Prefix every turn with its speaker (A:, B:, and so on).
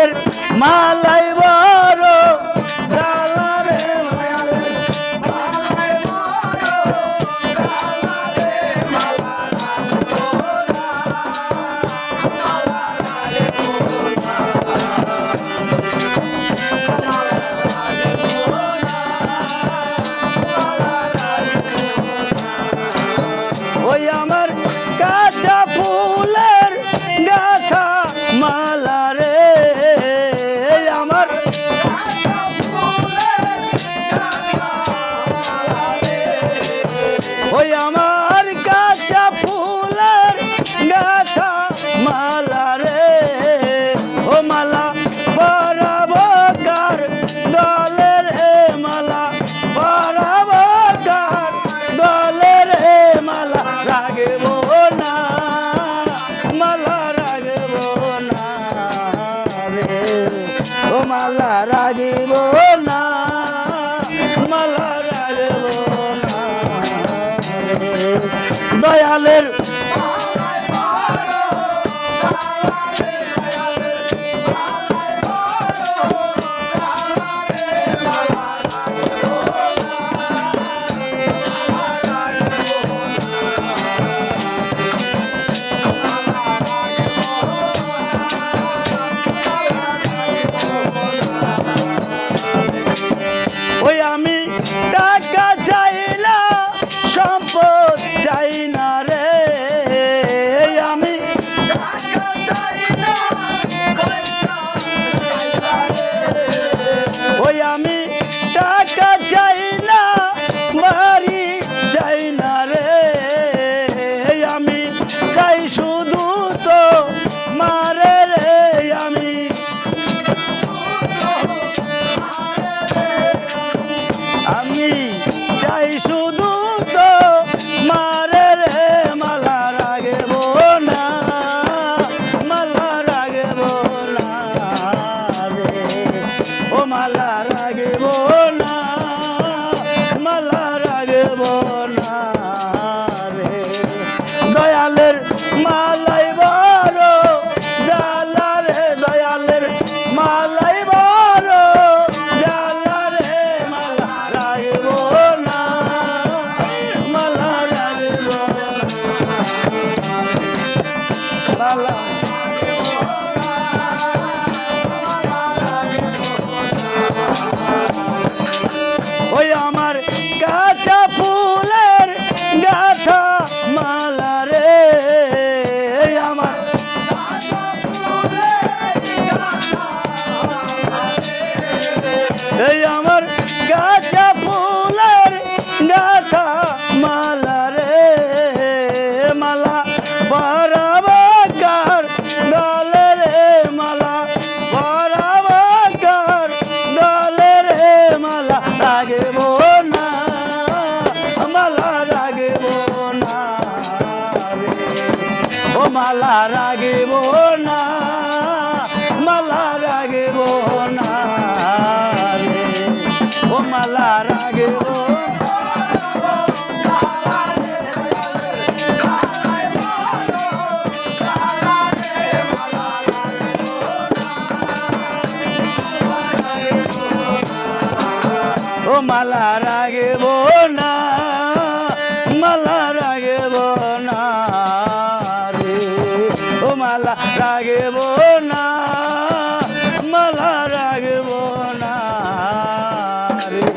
A: দয়ালের মালাই বড় জ্বালা রে ওই আমার কাঁচা ফুলের গাছা মালা রে আমার ওই আমার কাঁচা ফুলের গাছা মালা রে ও মালা পরাবো কার গলে রে মালা পরাবো কার গলে রে মালা রাগবো না মালা রাগবো না রে ও মালা রাগবো না মালা রাগবো না রে দয়ালের ওই আমি টাকা চাই না সম্পদ চাই না রে আমি ওই আমি টাকা চাই না বাড়ি চাই না রে আমি চাই শুধু তো মারে রে আমি আমি চাই শুধু তো মারে রে মালা রাগবো না মালা রাগবো না রে ও মালা রাগবো না মালা রাগবো না রে দয়ালের মালাই বড় জ্বালা রে দয়ালের মালাই বড় জ্বালা রে মালা রাগবো না মালা রাগবো না মালা ওই আমার কাঁচা ফুলের গাছা মালা রে আমার এই আমার কাঁচা ফুলের গাছা মালা রে মালা বরাবো কার গলে রে মালা বরাবো কার গলে রে মালা রাগবো না মালা রাগবো না রে ও মালা রাগবো না মালা রাগবো না রে ও মালা রাগবো ও মালা রাগবো না মালা রাগবো না রে ও মালা রাগবো না